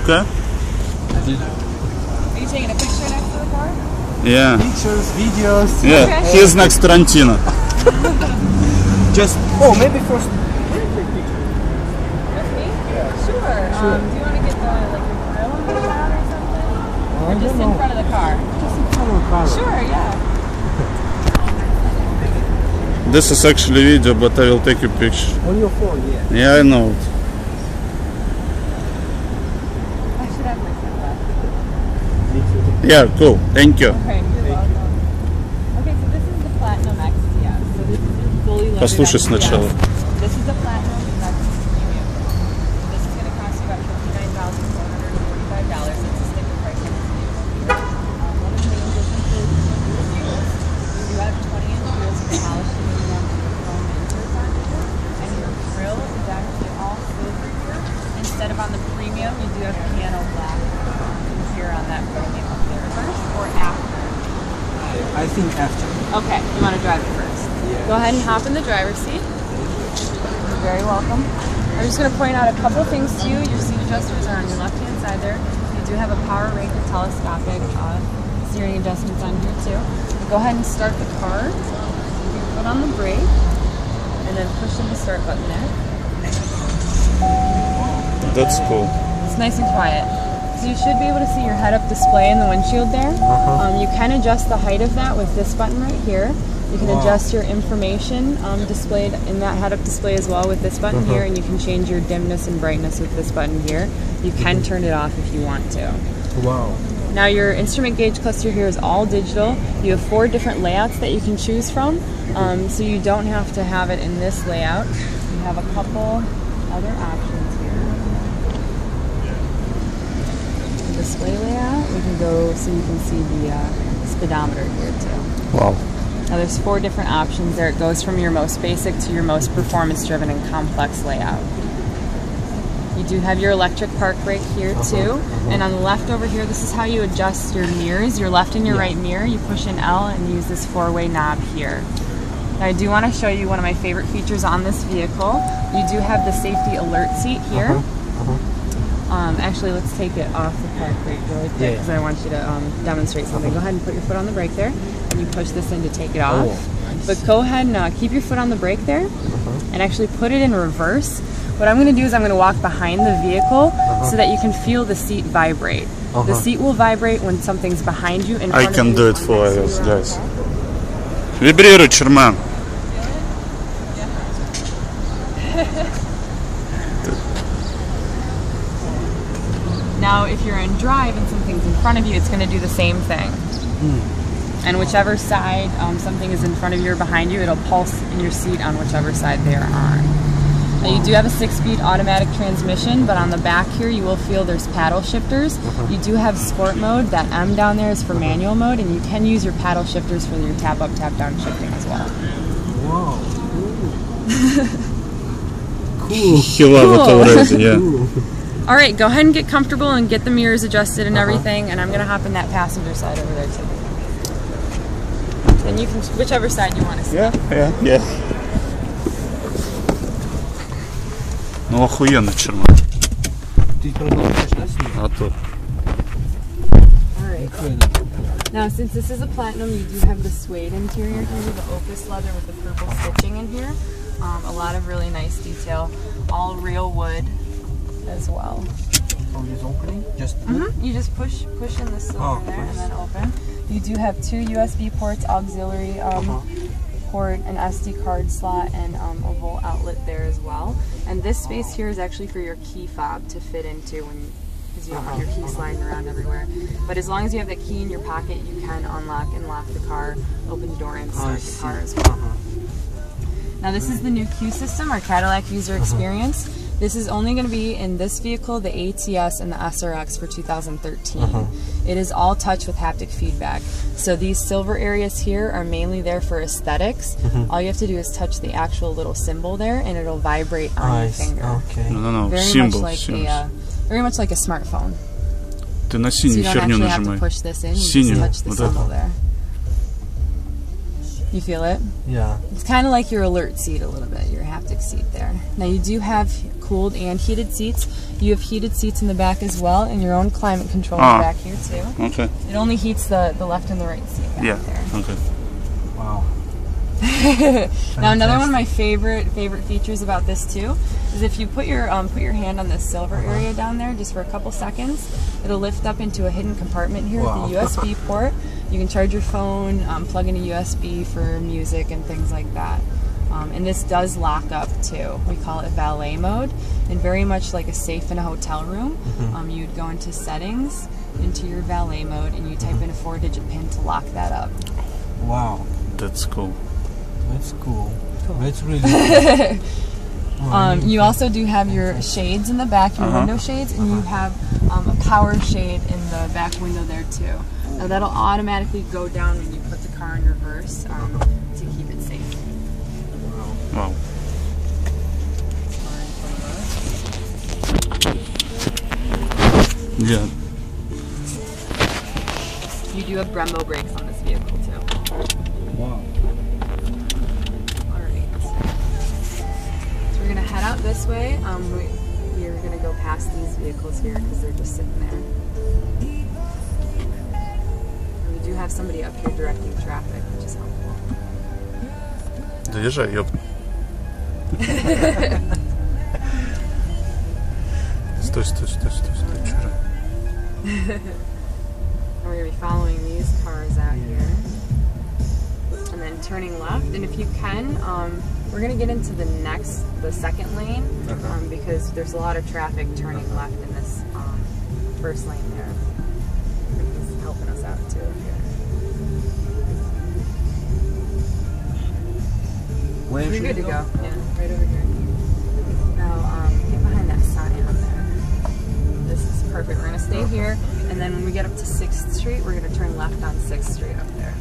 Okay. Are you taking a picture next to the car? Yeah. Pictures, videos. Yeah. Okay. He's next to Tarantino. Just maybe first. With me? Yeah. Sure. Do you want to get the grill on the shot or something? Or just in front of the car? Just in front of the car. Sure, yeah. This is actually video, but I will take a picture. On your phone, yeah. Yeah, I know it. I should have my sunglasses. Yeah, cool. Thank you. Okay, you're welcome. Okay, so this is the Platinum XTS. So this is your fully loaded Послушай XTS. сначала. This is the Platinum XTS Premium. This is going to cost you about $59,445. It's a sticker price on this vehicle. One of the main differences is you have 20-inch wheels with polished aluminum chrome inserts on here, and your grille is actually all silver here. Instead of on the Premium, you do have piano black here on that Premium up there. First or after? I think after. Okay, you want to drive it first. Yeah. Go ahead and hop in the driver's seat. You're very welcome. I'm just going to point out a couple things to you. Your seat adjusters are on your left-hand side there. You do have a power rake and telescopic steering adjustments on here too. Go ahead and start the car. You put on the brake and then push in the start button there. That's cool. It's nice and quiet. So you should be able to see your head-up display in the windshield there. You can adjust the height of that with this button right here. You can adjust your information displayed in that head-up display as well with this button here, and you can change your dimness and brightness with this button here. You can turn it off if you want to. Wow. Now your instrument gauge cluster here is all digital. You have 4 different layouts that you can choose from, so you don't have to have it in this layout. You have a couple other options here. The display layout, we can go so you can see the speedometer here too. Wow. Now there's 4 different options there. It goes from your most basic to your most performance-driven and complex layout. You do have your electric park brake here too. And on the left over here, this is how you adjust your mirrors, your left and your right mirror. You push an L and use this 4-way knob here. Now I do want to show you one of my favorite features on this vehicle. You do have the safety alert seat here. Actually, let's take it off the park brake really quick because I want you to demonstrate something. Go ahead and put your foot on the brake there, and you push this in to take it off. Nice. But go ahead and keep your foot on the brake there, and actually put it in reverse. What I'm going to do is I'm going to walk behind the vehicle so that you can feel the seat vibrate. The seat will vibrate when something's behind you. In front I of can you, do it for next to us, you, guys. okay? Вибрируй, Черман. Now, if you're in drive and something's in front of you, it's going to do the same thing. And whichever side something is in front of you or behind you, it'll pulse in your seat on whichever side they're on. Now, you do have a 6-speed automatic transmission, but on the back here you will feel there's paddle shifters. You do have sport mode. That M down there is for manual mode, and you can use your paddle shifters for your tap up, tap down shifting as well. Wow. He loved it already, yeah. All right, go ahead and get comfortable and get the mirrors adjusted and everything, and I'm going to hop in that passenger side over there too. And you can, whichever side you want to sit. Yeah. Ну охуенно, Черман. А то. Alright. Now, since this is a Platinum, you do have the suede interior here, the opus leather with the purple stitching in here. A lot of really nice detail. All real wood as well. From this opening? Just You just push in the silver there and then open. You do have 2 USB ports, auxiliary port, an SD card slot, and a volt outlet there as well. And this space here is actually for your key fob to fit into because you don't want your key sliding around everywhere. But as long as you have the key in your pocket, you can unlock and lock the car, open the door, and start the car as well. Now this is the new Q system, our Cadillac user experience. This is only going to be in this vehicle, the ATS and the SRX for 2013. It is all touch with haptic feedback. So these silver areas here are mainly there for aesthetics. All you have to do is touch the actual little symbol there, and it'll vibrate on your finger. Okay. No, Very symbol. much like a smartphone. Ты на So you синюю don't херню actually have to нажимай. push this in. You Синюю, just touch the вот symbol это. there. You feel it? Yeah. It's kind of like your alert seat a little bit, your haptic seat there. Now you do have cooled and heated seats. You have heated seats in the back as well, and your own climate control in the back here too. Okay. It only heats the left and the right seat back there. Okay. Wow. Now another one of my favorite features about this too is if you put your hand on this silver area down there just for a couple seconds, it'll lift up into a hidden compartment here with the USB port. You can charge your phone, plug in a USB for music and things like that. And this does lock up too. We call it valet mode, and very much like a safe in a hotel room. You'd go into settings, into your valet mode, and you type in a 4-digit PIN to lock that up. Wow. That's cool. That's cool. That's really cool. You also do have your shades in the back, your window shades, and you have a power shade in the back window there too. Now that'll automatically go down when you put the car in reverse to keep it safe. Wow. Yeah. You do have Brembo brakes on this vehicle too. Wow. We're gonna head out this way. We're gonna go past these vehicles here because they're just sitting there. And we do have somebody up here directing traffic, which is helpful. Доезжай, ёп. Стой. Чё? We're gonna be following these cars out here, and then turning left. And if you can, we're going to get into the second lane because there's a lot of traffic turning left in this first lane there. He's helping us out too here. Where You're good to go. Yeah, right over here. Now, get behind that sign up there. This is perfect. We're going to stay here, and then when we get up to 6th Street, we're going to turn left on 6th Street up there.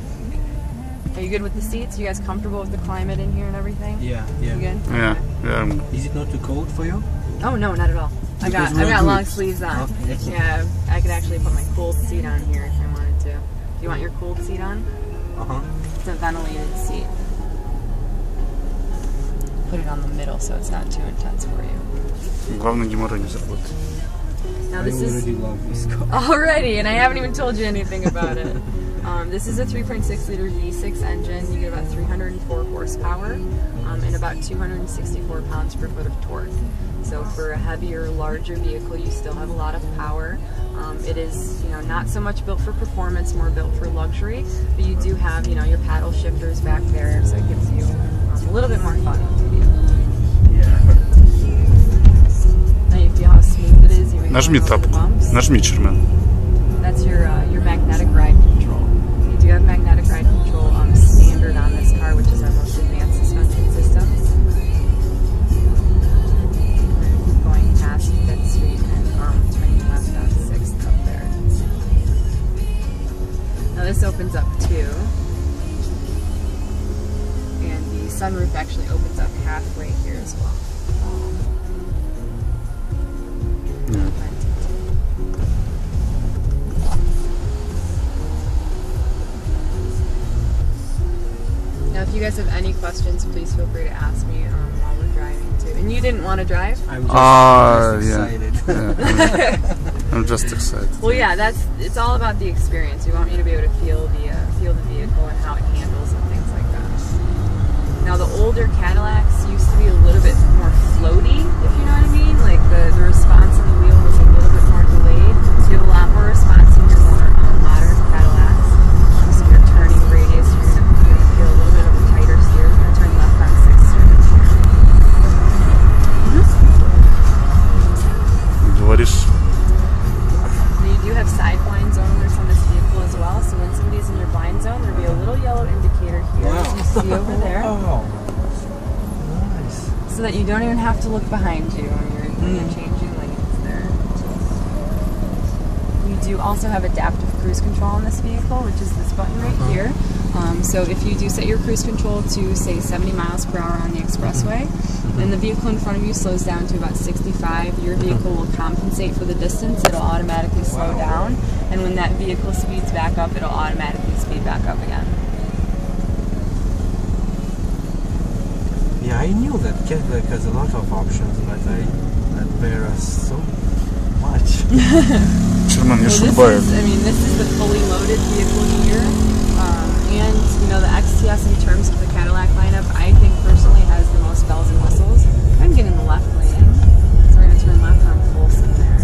Are you good with the seats? You guys comfortable with the climate in here and everything? Yeah. You good? Yeah. Is it not too cold for you? Oh no, not at all. I got long sleeves on. Okay. Yeah, I could actually put my cooled seat on here if I wanted to. Do you want your cooled seat on? It's a ventilated seat. Put it on the middle so it's not too intense for you. Главное геморрой не заработать. Now this is love this car. already, and I haven't even told you anything about it. This is a 3.6 liter V6 engine. You get about 304 horsepower and about 264 pounds per foot of torque. So for a heavier, larger vehicle, you still have a lot of power. It is, not so much built for performance, more built for luxury. But you do have, your paddle shifters back there, so it gives you a little bit more fun with the vehicle. Now you feel how smooth it is. Нажми тапку. Нажми чермен. That's your magnetic ride control. You do have magnetic ride control standard on this car, which is our most advanced suspension system. Going past 5th Street and turning left on 6th up there. Now this opens up too. And the sunroof actually opens up halfway here as well. Now, if you guys have any questions, please feel free to ask me while we're driving too. And you didn't want to drive? I'm just excited. I'm just excited. Well, yeah, it's all about the experience. We want you to be able to feel the vehicle and how it handles and things like that. Now, the older Cadillacs used to be a little bit more floaty, if you know what I mean. Like the response on the wheel was a little bit more delayed. So you have a lot more response in your more modern Cadillacs. So your turning radius, you're going to feel a little bit of a tighter steer. You're going to turn left on 6th Street. Говоришь. You do have side blind zone alerts on this vehicle as well. So when somebody's in your blind zone, there'll be a little yellow indicator here that you see over there. Oh, nice. So that you don't even have to look behind you when you're changing lanes there. You do also have adaptive cruise control on this vehicle, which is this button right here. So if you do set your cruise control to, say, 70 miles per hour on the expressway, and the vehicle in front of you slows down to about 65, your vehicle will compensate for the distance. It'll automatically slow down. And when that vehicle speeds back up, it'll automatically speed back up again. Yeah, I knew that Cadillac has a lot of options, but I that bear us so much. German, you So should this buy is, it. I mean, this is the fully loaded vehicle here, and you know the XTS in terms of the Cadillac lineup, I think personally has the most bells and whistles. I'm getting the left lane, so we're gonna turn left on Folsom there.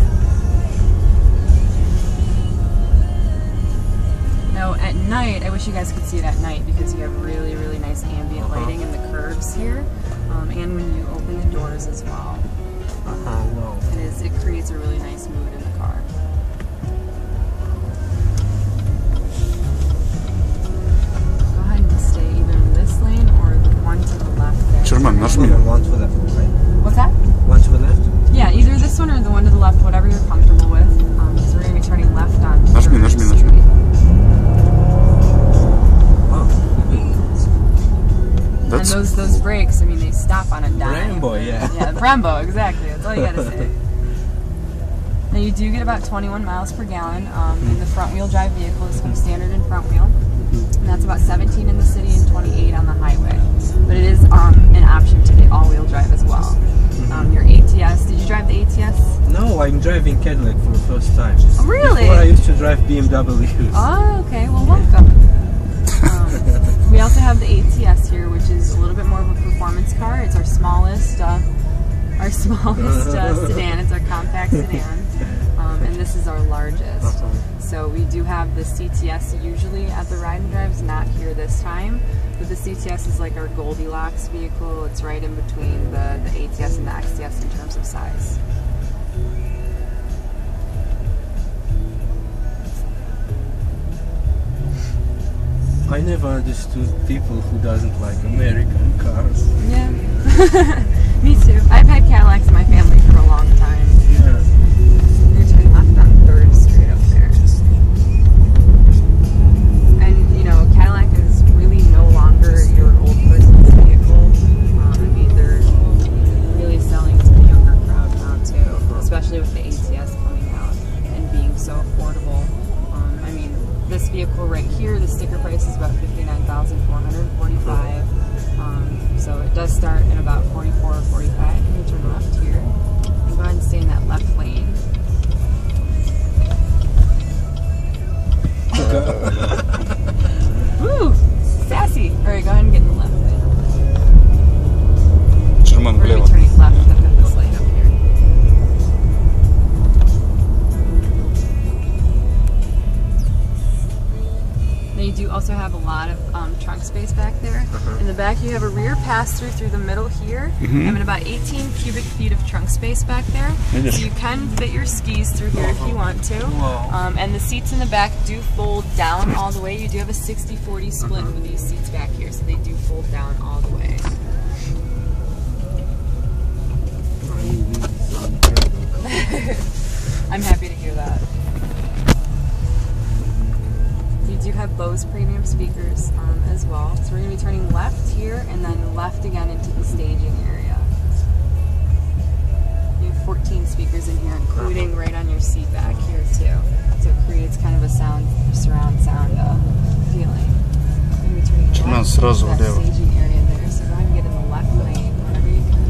Now at night, I wish you guys could see it at night because you have really, really nice ambient lighting in the curves here, and when you open the doors as well. Wow. It creates a really nice mood in the car. Go ahead and stay either in this lane or the one to the left there. German, нажми. One to the left, right? What's that? One to the left? Yeah, either this one or the one to the left, whatever you're comfortable with. So we're going to be turning left on. Нажми. And That's those brakes, I mean, they stop on a dime. Brembo, yeah. Yeah, Brembo, exactly. That's all you gotta say. Now you do get about 21 miles per gallon in the front-wheel drive vehicles, come standard in front wheel, and that's about 17 in the city and 28 on the highway. But it is an option to get all-wheel drive as well. Your ATS, did you drive the ATS? No, I'm driving Cadillac for the first time. Oh, really? Before I used to drive BMWs. Oh, okay. Well, welcome. We also have the ATS here, which is a little bit more of a performance car. It's our smallest sedan. It's our compact sedan, and this is our largest. So we do have the CTS usually at the ride and drives, not here this time. But the CTS is like our Goldilocks vehicle. It's right in between the ATS and the XTS in terms of size. I never understood people who doesn't like American cars. Yeah, me too. I've had Cadillacs in my family for a long time. Yeah. You're turning left on 3rd Street up there. And, you know, Cadillac is really no longer your old person's vehicle. I mean, they're really selling to the younger crowd now, too. Especially with the ATS coming out and being so affordable. I mean, this vehicle right here, the sticker price is about $59,445. So it does start in about $44 or $45. You turn left here. And go ahead and stay in that left lane. Woo! Sassy! Alright, go ahead and get in the left lane. German, We're going to влево. be turning left up at this lane up here. Now you do also have a lot of trunk space back there. In the back you have a rear pass-through through the middle here. And about 18 cubic feet of trunk space back there. So you can fit your skis through here if you want to. And the seats in the back do fold down all the way. You do have a 60-40 split with these seats back here, so they do fold down all the way. I'm happy to hear that. You do have Bose premium speakers as well. So we're going to be turning left here and then left again into the staging area. You have 14 speakers in here, including right on your seat back here too. So it creates kind of a surround sound feeling. We're going to be turning left into that staging area there. So go ahead and get in the left lane whenever you can.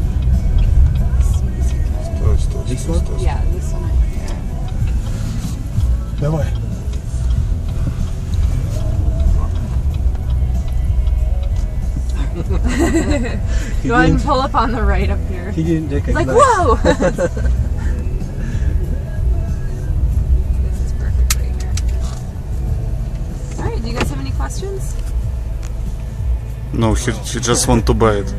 As soon as you can. This one? Yeah, this one right here. Давай. Go ahead and pull up on the right up here. He didn't It's recognize. like, whoa! This is perfect right here. Alright, do you guys have any questions? No, he just want to buy it.